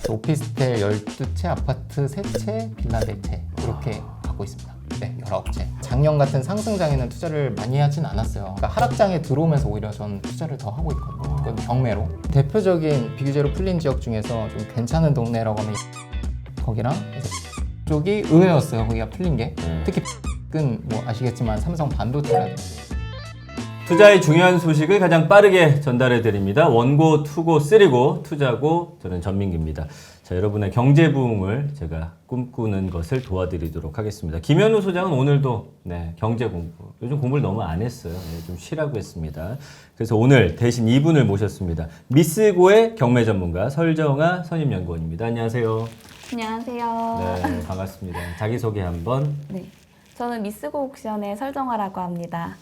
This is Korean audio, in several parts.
오피스텔 12채, 아파트 3채, 빌라 4채 이렇게 갖고 있습니다. 네, 19채. 작년 같은 상승장에는 투자를 많이 하진 않았어요. 그러니까 하락장에 들어오면서 오히려 전 투자를 더 하고 있거든요. 그건 경매로. 대표적인 비규제로 풀린 지역 중에서 좀 괜찮은 동네라고 하면 거기랑 쪽이 의외였어요. 거기가 풀린 게. 특히 은 뭐 아시겠지만 삼성 반도체라든지. 투자의 중요한 소식을 가장 빠르게 전달해 드립니다. 원고, 투고, 쓰리고, 투자고, 저는 전민기입니다. 자, 여러분의 경제 부흥을 제가 꿈꾸는 것을 도와드리도록 하겠습니다. 김현우 소장은 오늘도 경제 공부, 요즘 공부를 너무 안 했어요. 좀 쉬라고 했습니다. 그래서 오늘 대신 이분을 모셨습니다. 미스고의 경매 전문가 설정아 선임연구원입니다. 안녕하세요. 안녕하세요. 네, 반갑습니다. 자기소개 한번. 네, 저는 미스고 옥션의 설정아라고 합니다.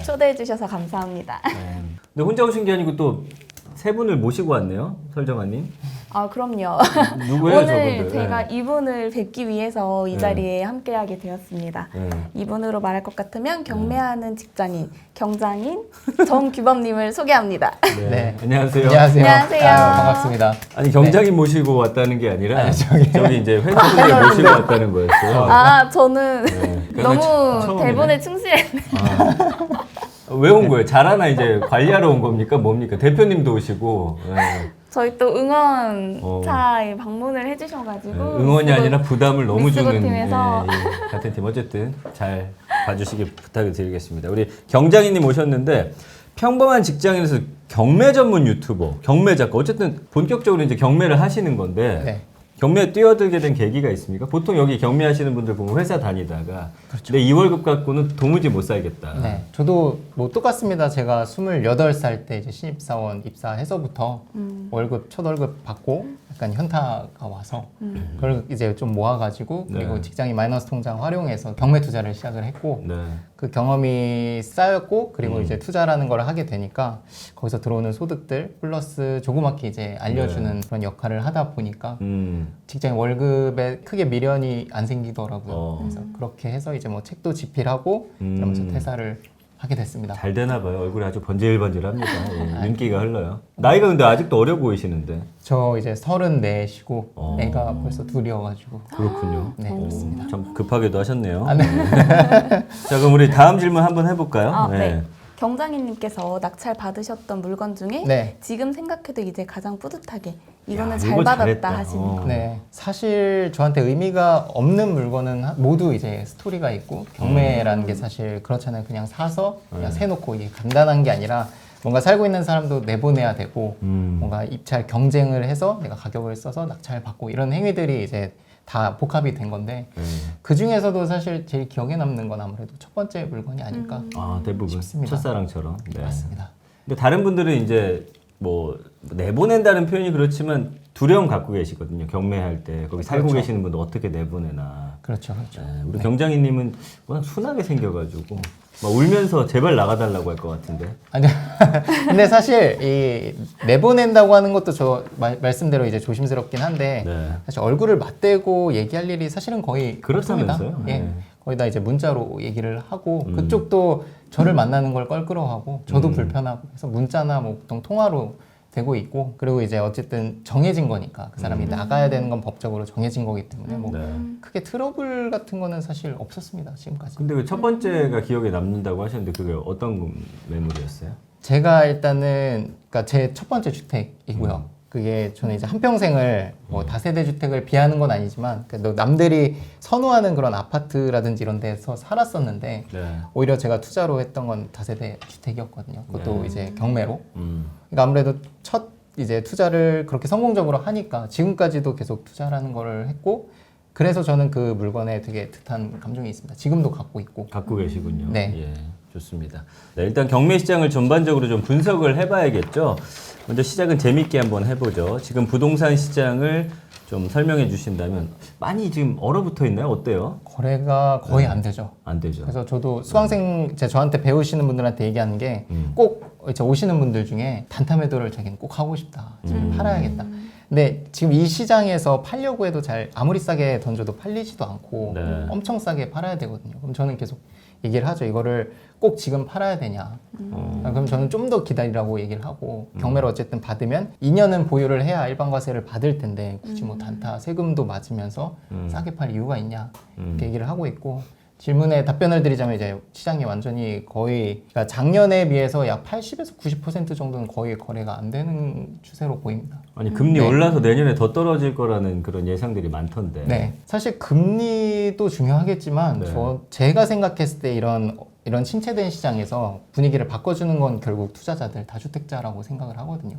초대해 주셔서 감사합니다. 네. 근데 혼자 오신 게 아니고 또 세 분을 모시고 왔네요, 설정아님. 아, 그럼요. 누구예요, 오늘 저분들? 제가 이분을 뵙기 위해서 이 네. 자리에 함께하게 되었습니다. 네. 이분으로 말할 것 같으면 경매하는 직장인, 경장인 정규범님을 소개합니다. 네. 안녕하세요. 안녕하세요. 안녕하세요. 반갑습니다. 아니 경장님 모시고 왔다는 게 아니라 아니, 저기 이제 회사분들 모시고 왔다는 거였어요. 아, 저는 네. 너무 처음이네. 대본에 충실했네요. 왜 온 거예요? 잘하나 이제 관리하러 온 겁니까? 뭡니까? 대표님도 오시고 저희 또 응원차에 방문을 해주셔가지고 응원이 미스고- 아니라 부담을 너무 미스고 주는 팀에서 같은 팀. 어쨌든 잘 봐주시기 부탁을 드리겠습니다. 우리 경장님 오셨는데 평범한 직장인에서 경매 전문 유튜버, 경매 작가, 어쨌든 본격적으로 이제 경매를 하시는 건데 네. 경매에 뛰어들게 된 계기가 있습니까? 보통 여기 경매하시는 분들 보면 회사 다니다가 내 2월급 갖고는 도무지 못 살겠다. 네, 저도 뭐 똑같습니다. 제가 28살 때 이제 신입사원 입사해서부터 월급, 첫 월급 받고 약간 현타가 와서 그걸 이제 좀 모아가지고 그리고 네. 직장인 마이너스 통장 활용해서 경매 투자를 시작을 했고 네. 그 경험이 쌓였고 그리고 이제 투자라는 걸 하게 되니까 거기서 들어오는 소득들 플러스 조그맣게 이제 알려주는 그런 역할을 하다 보니까 직장인 월급에 크게 미련이 안 생기더라고요. 그래서 그렇게 해서 이제 뭐 책도 집필하고 이러면서 퇴사를 하게 됐습니다. 잘 되나 봐요. 얼굴이 아주 번질번질합니다. 예, 윤기가 흘러요. 나이가 근데 아직도 어려 보이시는데. 저 이제 34시고 애가 벌써 둘이어가지고 그렇군요. 네, 그렇습니다. 참 급하게도 하셨네요. 네. 자, 그럼 우리 다음 질문 한번 해볼까요? 아, 네. 경장님께서 낙찰 받으셨던 물건 중에 네. 지금 생각해도 이제 가장 뿌듯하게 이거는 야, 잘 이거 받았다 잘했다. 하시는 거. 네, 사실 저한테 의미가 없는 물건은 모두 이제 스토리가 있고 경매라는 게 사실 그렇잖아요. 그냥 사서 그냥 세놓고 이게 간단한 게 아니라 뭔가 살고 있는 사람도 내보내야 되고 뭔가 입찰 경쟁을 해서 내가 가격을 써서 낙찰 받고 이런 행위들이 이제 다 복합이 된 건데 그 중에서도 사실 제일 기억에 남는 건 아무래도 첫 번째 물건이 아닐까 아, 대부분 싶습니다. 첫사랑처럼. 네. 맞습니다. 근데 다른 분들은 이제 뭐 내보낸다는 표현이 그렇지만 두려움 갖고 계시거든요. 경매할 때 거기 살고 그렇죠. 계시는 분들 어떻게 내보내나. 그렇죠, 그렇죠. 네, 우리 경장이님은 워낙 순하게 생겨가지고 막 울면서 제발 나가달라고 할 것 같은데. 아니, 근데 사실 이 내보낸다고 하는 것도 저 말씀대로 이제 조심스럽긴 한데 네. 사실 얼굴을 맞대고 얘기할 일이 사실은 거의 그렇다면서요? 없습니다. 예, 네. 거의 다 이제 문자로 얘기를 하고 그쪽도 저를 만나는 걸 껄끄러워하고 저도 불편하고 그래서 문자나 뭐 보통 통화로 되고 있고 그리고 이제 어쨌든 정해진 거니까 그 사람이 나가야 되는 건 법적으로 정해진 거기 때문에 뭐 네. 크게 트러블 같은 거는 사실 없었습니다 지금까지. 근데 그 첫 번째가 기억에 남는다고 하셨는데 그게 어떤 매물이었어요? 제가 일단은 그러니까 제 첫 번째 주택이고요. 그게 저는 이제 한평생을 뭐 다세대 주택을 비하는 건 아니지만 그래도 남들이 선호하는 그런 아파트라든지 이런 데서 살았었는데 네. 오히려 제가 투자로 했던 건 다세대 주택이었거든요. 그것도 이제 경매로. 음. 그러니까 아무래도 첫 이제 투자를 그렇게 성공적으로 하니까 지금까지도 계속 투자라는 거를 했고 그래서 저는 그 물건에 되게 듯한 감정이 있습니다. 지금도 갖고 있고. 갖고 계시군요. 네. 예, 좋습니다. 네, 일단 경매 시장을 전반적으로 좀 분석을 해봐야겠죠. 먼저 시작은 재밌게 한번 해보죠. 지금 부동산 시장을 좀 설명해 주신다면 많이 지금 얼어붙어 있나요? 어때요? 거래가 거의 안 되죠. 안 되죠. 그래서 저도 수강생 저한테 배우시는 분들한테 얘기하는 게 꼭 오시는 분들 중에 단타 매도를 자기는 꼭 하고 싶다. 지금 팔아야겠다. 근데 지금 이 시장에서 팔려고 해도 잘 아무리 싸게 던져도 팔리지도 않고 네. 엄청 싸게 팔아야 되거든요. 그럼 저는 계속 얘기를 하죠. 이거를 꼭 지금 팔아야 되냐. 그럼 저는 좀 더 기다리라고 얘기를 하고 경매를 어쨌든 받으면 2년은 보유를 해야 일반과세를 받을 텐데 굳이 뭐 단타 세금도 맞으면서 싸게 팔 이유가 있냐 이렇게 얘기를 하고 있고 질문에 답변을 드리자면 이제 시장이 완전히 거의 그러니까 작년에 비해서 약 80에서 90% 정도는 거의 거래가 안 되는 추세로 보입니다. 아니 금리 네. 올라서 내년에 더 떨어질 거라는 그런 예상들이 많던데. 네, 사실 금리도 중요하겠지만 네. 제가 생각했을 때 이런 침체된 시장에서 분위기를 바꿔주는 건 결국 투자자들, 다주택자라고 생각을 하거든요.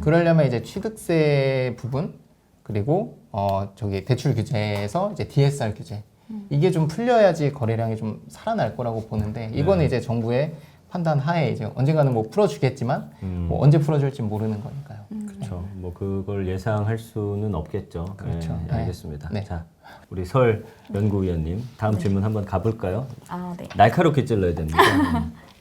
그러려면 이제 취득세 부분 그리고 저기 대출 규제에서 이제 DSR 규제 이게 좀 풀려야지 거래량이 좀 살아날 거라고 보는데 이거는 네. 이제 정부의 판단 하에 이제 언젠가는 뭐 풀어주겠지만 뭐 언제 풀어줄지 모르는 거니까요. 그렇죠. 뭐 그걸 예상할 수는 없겠죠. 그렇죠. 네, 알겠습니다. 네. 자, 우리 설 연구위원님 다음 질문 한번 가볼까요? 네. 날카롭게 찔러야 됩니다.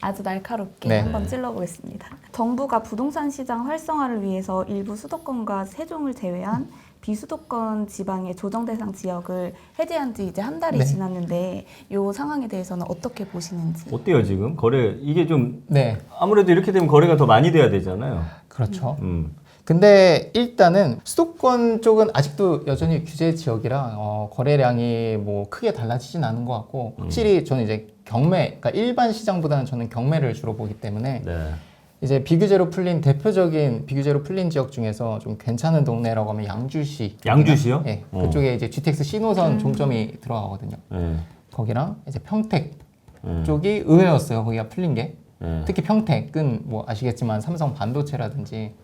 아주 날카롭게 네. 한번 찔러보겠습니다. 정부가 부동산 시장 활성화를 위해서 일부 수도권과 세종을 제외한 비수도권 지방의 조정 대상 지역을 해제한 지 이제 한 달이 네. 지났는데 이 상황에 대해서는 어떻게 보시는지. 어때요 지금 거래 이게 좀 네, 아무래도 이렇게 되면 거래가 더 많이 돼야 되잖아요. 그렇죠. 음. 근데 일단은 수도권 쪽은 아직도 여전히 규제 지역이라 거래량이 뭐 크게 달라지진 않은 것 같고 확실히 저는 이제 경매, 그러니까 일반 시장보다는 저는 경매를 주로 보기 때문에 네. 이제 비규제로 풀린 대표적인 비규제로 풀린 지역 중에서 좀 괜찮은 동네라고 하면 양주시. 양주시요? 네, 그쪽에 이제 GTX 신호선 종점이 들어가거든요. 네. 거기랑 이제 평택 네. 쪽이 의외였어요. 거기가 풀린 게. 네. 특히 평택은 뭐 아시겠지만 삼성 반도체라든지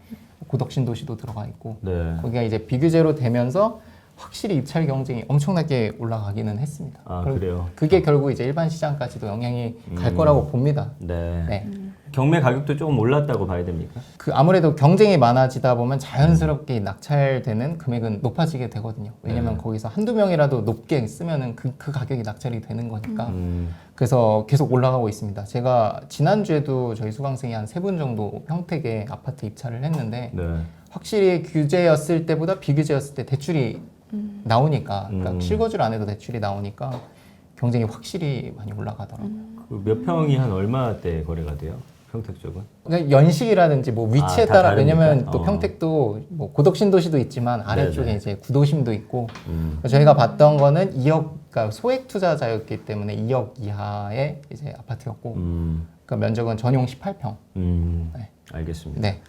고덕신도시도 들어가 있고 네. 거기가 이제 비규제로 되면서 확실히 입찰 경쟁이 엄청나게 올라가기는 했습니다. 아, 그리고 그래요? 그게 결국 이제 일반 시장까지도 영향이 갈 거라고 봅니다. 네. 네. 경매 가격도 조금 올랐다고 봐야 됩니까? 그 아무래도 경쟁이 많아지다 보면 자연스럽게 낙찰되는 금액은 높아지게 되거든요. 왜냐면 거기서 한두 명이라도 높게 쓰면은 그 가격이 낙찰이 되는 거니까. 그래서 계속 올라가고 있습니다. 제가 지난주에도 저희 수강생이 한 3분 정도 평택에 아파트 입찰을 했는데 네. 확실히 규제였을 때보다 비규제였을 때 대출이 나오니까 그러니까 실거주를 안 해도 대출이 나오니까 경쟁이 확실히 많이 올라가더라고요. 그 몇 평이 한 얼마대 거래가 돼요? 평택 쪽은? 그러니까 연식이라든지 뭐 위치에 다 따라 다르니까? 왜냐면 또 평택도 뭐 고덕신도시도 있지만 아래쪽에 네네. 이제 구도심도 있고 저희가 봤던 거는 2억 그러니까 소액 투자자였기 때문에 2억 이하의 이제 아파트였고 그 면적은 전용 18평. 네. 알겠습니다. 네.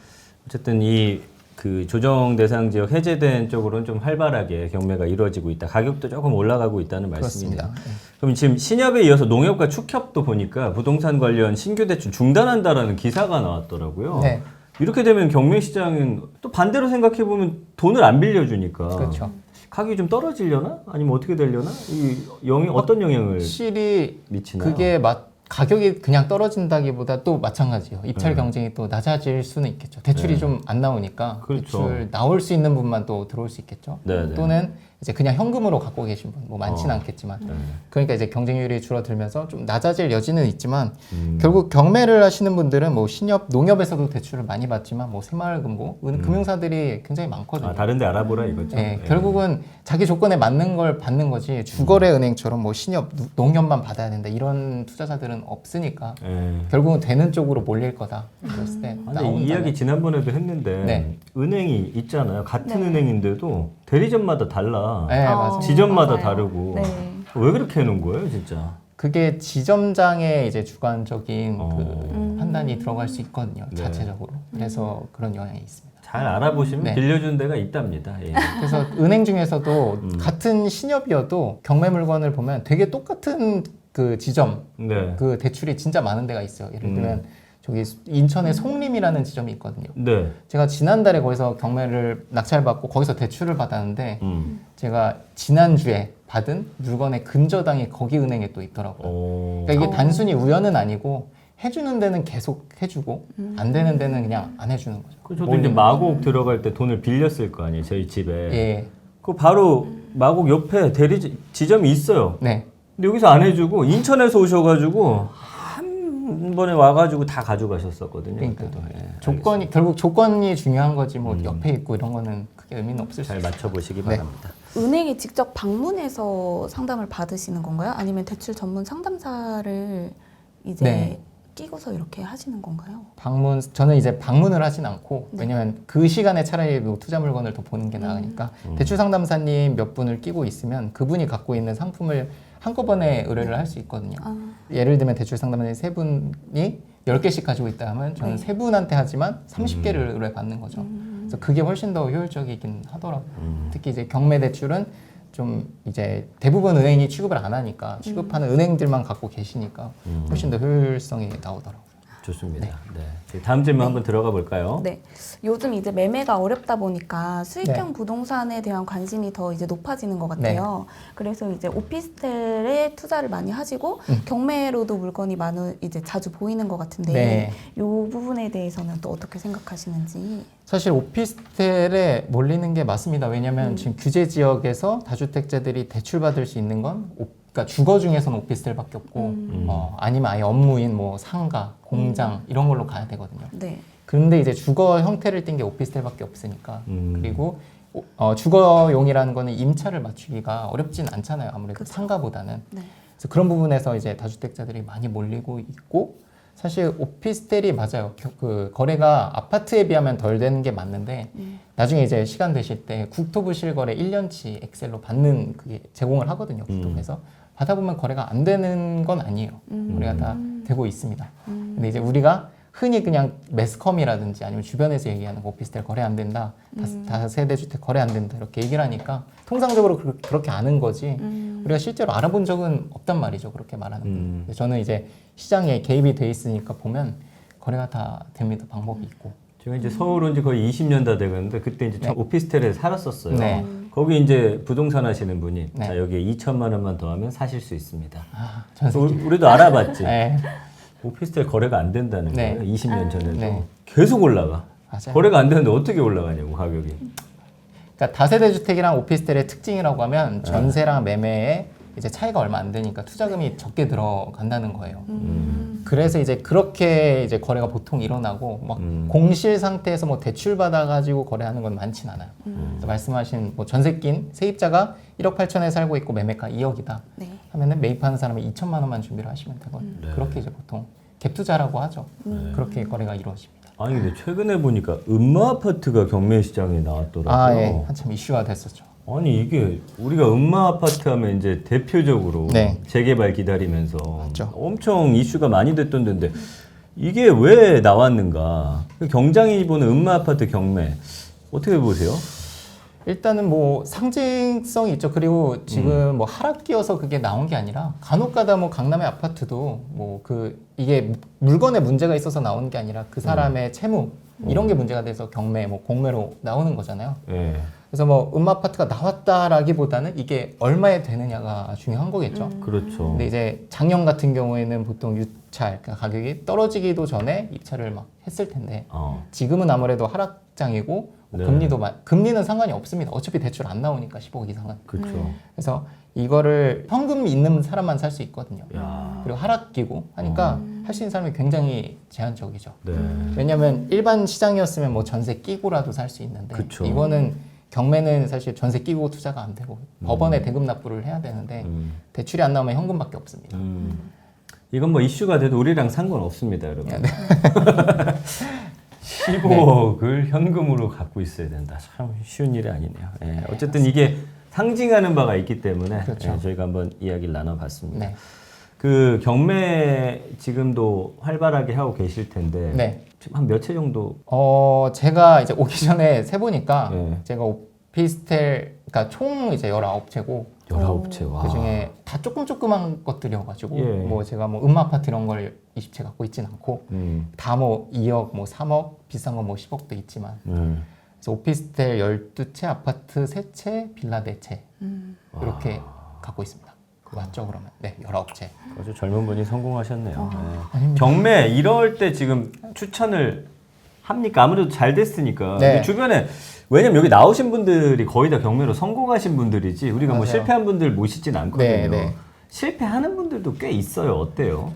어쨌든 이 그 조정 대상 지역 해제된 쪽으로는 좀 활발하게 경매가 이루어지고 있다. 가격도 조금 올라가고 있다는 말씀입니다. 그렇습니다. 그럼 지금 신협에 이어서 농협과 축협도 보니까 부동산 관련 신규 대출 중단한다라는 기사가 나왔더라고요. 네. 이렇게 되면 경매 시장은 또 반대로 생각해 보면 돈을 안 빌려주니까 그렇죠. 가격이 좀 떨어지려나? 아니면 어떻게 되려나? 어떤 영향을 확실히 미치나요? 그게 가격이 그냥 떨어진다기보다 또 마찬가지예요. 입찰 경쟁이 또 낮아질 수는 있겠죠. 대출이 네. 좀 안 나오니까 그렇죠. 대출 나올 수 있는 분만 또 들어올 수 있겠죠. 네네. 또는 이제 그냥 현금으로 갖고 계신 분, 뭐 많지는 않겠지만, 네. 그러니까 이제 경쟁률이 줄어들면서 좀 낮아질 여지는 있지만 결국 경매를 하시는 분들은 뭐 신협, 농협에서도 대출을 많이 받지만 뭐 새마을금고, 금융사들이 굉장히 많거든요. 아, 다른데 알아보라 이거죠. 네, 네. 결국은 자기 조건에 맞는 걸 받는 거지 주거래 은행처럼 뭐 신협, 농협만 받아야 된다 이런 투자자들은 없으니까 네. 결국은 되는 쪽으로 몰릴 거다. 그랬을 때 아니, 나온다면 이 이야기 지난번에도 했는데 네. 은행이 있잖아요. 같은 네. 은행인데도 대리점마다 달라. 네, 맞아요. 지점마다 맞아요. 다르고. 네. 왜 그렇게 해놓은 거예요, 진짜? 그게 지점장의 이제 주관적인 어. 그 판단이 들어갈 수 있거든요. 네. 자체적으로. 그래서 그런 영향이 있습니다. 잘 알아보시면 네. 빌려준 데가 있답니다. 예. 그래서 은행 중에서도 같은 신협이어도 경매 물건을 보면 되게 똑같은 그 지점 네. 그 대출이 진짜 많은 데가 있어요. 예를 들면 저기 인천의 송림이라는 지점이 있거든요. 네. 제가 지난달에 거기서 경매를 낙찰받고 거기서 대출을 받았는데 제가 지난주에 받은 물건의 근저당이 거기 은행에 또 있더라고요. 그러니까 이게 단순히 우연은 아니고 해주는 데는 계속 해주고 안 되는 데는 그냥 안 해주는 거죠. 저도 이제 몰리는 마곡 들어갈 때 돈을 빌렸을 거 아니에요, 저희 집에. 예, 그 바로 마곡 옆에 지점이 있어요. 네, 근데 여기서 안 해주고 인천에서 오셔가지고 한 번에 와가지고 다 가져가셨었거든요. 그러니까 그때도. 예, 조건이 결국 조건이 중요한 거지 뭐 옆에 있고 이런 거는 크게 의미는 없을 수 잘 있습니다. 맞춰보시기 네. 바랍니다. 은행에 직접 방문해서 상담을 받으시는 건가요? 아니면 대출 전문 상담사를 이제 네. 끼고서 이렇게 하시는 건가요? 저는 이제 방문을 하진 않고 네. 왜냐면 그 시간에 차라리 뭐 투자 물건을 더 보는 게 나으니까 대출 상담사님 몇 분을 끼고 있으면 그분이 갖고 있는 상품을 한꺼번에 의뢰를 할 수 있거든요. 아, 예를 들면 대출 상담사님 세 분이 10개씩 가지고 있다 하면 저는 네. 세 분한테 하지만 30개를 의뢰 받는 거죠. 그래서 그게 훨씬 더 효율적이긴 하더라고요. 특히 이제 경매 대출은 좀 이제 대부분 은행이 취급을 안 하니까 취급하는 은행들만 갖고 계시니까 훨씬 더 효율성이 나오더라고요. 좋습니다. 네. 다음 질문 한번 들어가 볼까요? 네. 요즘 이제 매매가 어렵다 보니까 수익형 네. 부동산에 대한 관심이 더 이제 높아지는 것 같아요. 그래서 이제 오피스텔에 투자를 많이 하시고 경매로도 물건이 이제 자주 보이는 것 같은데 네. 이 부분에 대해서는 또 어떻게 생각하시는지. 사실 오피스텔에 몰리는 게 맞습니다. 왜냐하면 지금 규제 지역에서 다주택자들이 대출받을 수 있는 건 그러니까 주거 중에서는 오피스텔밖에 없고 아니면 아예 업무인 뭐 상가, 공장 이런 걸로 가야 되거든요. 네. 그런데 이제 주거 형태를 띈 게 오피스텔밖에 없으니까 그리고 주거용이라는 거는 임차를 맞추기가 어렵진 않잖아요. 아무래도 그쵸. 상가보다는. 네. 그래서 그런 부분에서 이제 다주택자들이 많이 몰리고 있고 사실 오피스텔이 맞아요. 그 거래가 아파트에 비하면 덜 되는 게 맞는데 나중에 이제 시간 되실 때 국토부 실거래 1년치 엑셀로 받는 그게 제공을 하거든요. 국토부에서 받아보면 거래가 안 되는 건 아니에요. 거래가 다 되고 있습니다. 근데 이제 우리가 흔히 그냥 매스컴이라든지 아니면 주변에서 얘기하는 거 오피스텔 거래 안 된다, 다세대 주택 거래 안 된다 이렇게 얘기를 하니까 통상적으로 그렇게 아는 거지 우리가 실제로 알아본 적은 없단 말이죠. 그렇게 말하는 분. 저는 이제 시장에 개입이 돼 있으니까 보면 거래가 다 됩니다. 방법이 있고. 제가 이제 서울 온 지 거의 20년 다 되겠는데 그때 이제 처음 오피스텔에 살았었어요. 네. 거기 이제 부동산 하시는 분이 네. 자 여기에 2천만 원만 더하면 사실 수 있습니다. 전세. 우리도 알아봤지. 네. 오피스텔 거래가 안 된다는 네. 거예요. 20년 전에도 네. 계속 올라가. 맞아요. 거래가 안 되는데 어떻게 올라가냐고 가격이. 그러니까 다세대 주택이랑 오피스텔의 특징이라고 하면 전세랑 매매에 이제 차이가 얼마 안 되니까 투자금이 적게 들어간다는 거예요. 그래서 이제 그렇게 이제 거래가 보통 일어나고 막 공실 상태에서 뭐 대출 받아가지고 거래하는 건 많진 않아요. 그래서 말씀하신 뭐 전세 낀 세입자가 1억 8천에 살고 있고 매매가 2억이다 네. 하면은 매입하는 사람이 2천만 원만 준비를 하시면 되거든요. 네. 그렇게 이제 보통 갭 투자라고 하죠. 그렇게 거래가 이루어집니다. 아니 근데 최근에 보니까 음마 아파트가 경매 시장에 나왔더라고요. 아, 예. 한참 이슈가 됐었죠. 아니 이게 우리가 음마 아파트 하면 이제 대표적으로 네. 재개발 기다리면서 맞죠. 엄청 이슈가 많이 됐던 데인데 이게 왜 나왔는가? 그 경장이 보는 음마 아파트 경매 어떻게 보세요? 일단은 뭐 상징성이 있죠. 그리고 지금 뭐 하락기여서 그게 나온 게 아니라 간혹가다 뭐 강남의 아파트도 뭐 이게 물건에 문제가 있어서 나온 게 아니라 그 사람의 채무 이런 게 문제가 돼서 경매 뭐 공매로 나오는 거잖아요. 예. 그래서 뭐 음마 아파트가 나왔다라기보다는 이게 얼마에 되느냐가 중요한 거겠죠. 그렇죠. 근데 이제 작년 같은 경우에는 보통 유찰 그러니까 가격이 떨어지기도 전에 입찰을 막 했을 텐데 지금은 아무래도 하락장이고 네. 금리는 상관이 없습니다. 어차피 대출 안 나오니까 10억 이상은. 그렇죠. 그래서 이거를 현금 있는 사람만 살 수 있거든요. 야. 그리고 하락기고 하니까 할 수 있는 사람이 굉장히 제한적이죠. 네. 왜냐하면 일반 시장이었으면 뭐 전세 끼고라도 살 수 있는데 그쵸. 이거는 경매는 사실 전세 끼고 투자가 안 되고 법원에 대금 납부를 해야 되는데 대출이 안 나오면 현금밖에 없습니다. 이건 뭐 이슈가 돼도 우리랑 상관없습니다, 여러분. 네. 15억을 현금으로 갖고 있어야 된다. 참 쉬운 일이 아니네요. 예, 어쨌든 이게 상징하는 바가 있기 때문에 그렇죠. 예, 저희가 한번 이야기를 나눠봤습니다. 네. 그 경매 지금도 활발하게 하고 계실 텐데 네. 지금 한 몇 채 정도? 제가 이제 오기 전에 세보니까 네. 제가 오피스텔, 그러니까 총 이제 19채고 19채. 와. 그 중에 다 조그만 것들이어가지고 예. 뭐 제가 뭐 음마 아파트 이런 걸 20채 갖고 있진 않고 다 뭐 2억, 뭐 3억, 비싼 거 뭐 10억도 있지만 그래서 오피스텔 12채, 아파트 3채, 빌라 4채 이렇게 갖고 있습니다. 맞죠 그러면? 네, 19채. 아주 젊은 분이 성공하셨네요. 예. 아닙니다. 경매 이럴 때 지금 추천을 합니까? 아무래도 잘 됐으니까. 네. 근데 주변에 왜냐면 여기 나오신 분들이 거의 다 경매로 성공하신 분들이지 우리가 뭐 맞아요. 실패한 분들 모시진 않거든요. 네, 네. 실패하는 분들도 꽤 있어요. 어때요?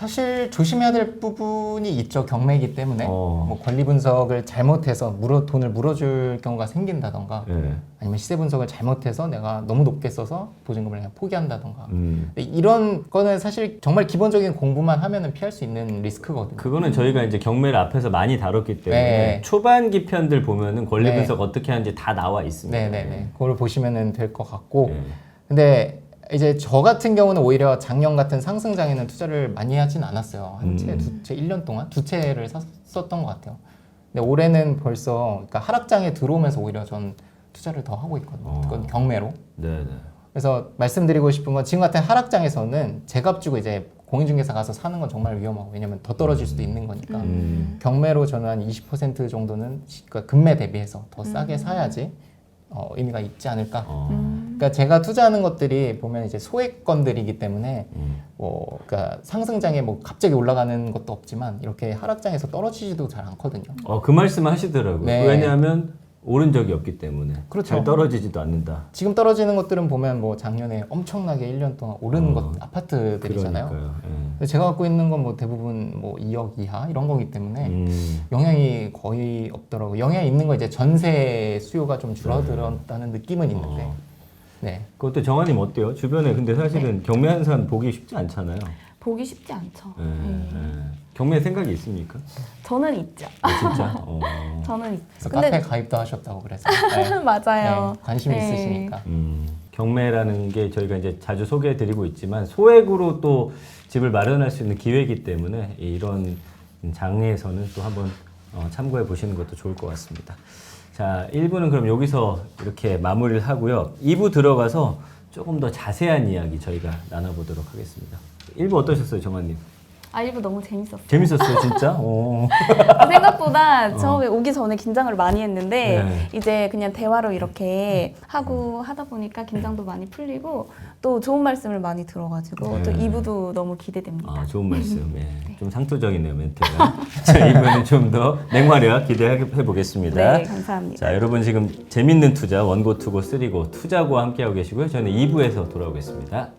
사실 조심해야 될 부분이 있죠. 경매이기 때문에 어. 뭐 권리 분석을 잘못해서 돈을 물어줄 경우가 생긴다던가 예. 아니면 시세 분석을 잘못해서 내가 너무 높게 써서 보증금을 그냥 포기한다던가 음. 근데 이런 거는 사실 정말 기본적인 공부만 하면은 피할 수 있는 리스크거든요. 그거는 저희가 이제 경매를 앞에서 많이 다뤘기 때문에 네. 초반기 편들 보면은 권리 네. 분석 어떻게 하는지 다 나와 있습니다. 네네네. 그걸 보시면은 될 것 같고 예. 근데 이제 저 같은 경우는 오히려 작년 같은 상승장에는 투자를 많이 하진 않았어요. 한 채, 두 채, 1년 동안 두 채를 샀었던 것 같아요. 근데 올해는 벌써 그러니까 하락장에 들어오면서 오히려 전 투자를 더 하고 있거든요. 그건 경매로. 네네. 그래서 말씀드리고 싶은 건 지금 같은 하락장에서는 제값 주고 이제 공인중개사 가서 사는 건 정말 위험하고 왜냐면 더 떨어질 수도 있는 거니까 경매로 저는 한 20% 정도는 그러니까 금매 대비해서 더 싸게 사야지 의미가 있지 않을까. 그러니까 제가 투자하는 것들이 보면 이제 소액건들이기 때문에 뭐 그러니까 상승장에 뭐 갑자기 올라가는 것도 없지만 이렇게 하락장에서 떨어지지도 잘 않거든요. 그 말씀 하시더라고요. 네. 왜냐하면 오른 적이 없기 때문에 그렇죠. 잘 떨어지지도 않는다. 지금 떨어지는 것들은 보면 뭐 작년에 엄청나게 1년 동안 오른 것 아파트들이잖아요. 그러니까요. 예. 근데 제가 갖고 있는 건 뭐 대부분 뭐 2억 이하 이런 거기 때문에 영향이 거의 없더라고요. 영향이 있는 건 이제 전세 수요가 좀 줄어들었다는 느낌은 있는데. 네. 그것도 정환님 어때요? 주변에 근데 사실은 경매하는 사람 보기 쉽지 않잖아요. 보기 쉽지 않죠. 예, 네. 예. 경매 생각이 있습니까? 저는 있죠. 진짜? 저는 있죠. 그래서 카페 가입도 하셨다고 그래서. 네. 맞아요. 네, 관심이 네. 있으시니까. 경매라는 게 저희가 이제 자주 소개해드리고 있지만 소액으로 또 집을 마련할 수 있는 기회이기 때문에 이런 장에서는 또 한번 참고해 보시는 것도 좋을 것 같습니다. 자, 1부는 그럼 여기서 이렇게 마무리를 하고요. 2부 들어가서 조금 더 자세한 이야기 저희가 나눠보도록 하겠습니다. 1부 어떠셨어요, 정환님? 일부 너무 재밌었어요. 재밌었어요, 진짜? 생각보다 처음에 오기 전에 긴장을 많이 했는데 네. 이제 그냥 대화로 이렇게 하고 하다 보니까 긴장도 많이 풀리고 또 좋은 말씀을 많이 들어가지고 또 네. 2부도 너무 기대됩니다. 좋은 말씀. 예. 좀 상투적이네요, 멘트가. 자, 2부는 좀 더 맹활약 기대해 보겠습니다. 네, 감사합니다. 자, 여러분 지금 재밌는 투자 원고, 투고, 쓰리고 투자고와 함께하고 계시고요. 저는 2부에서 돌아오겠습니다.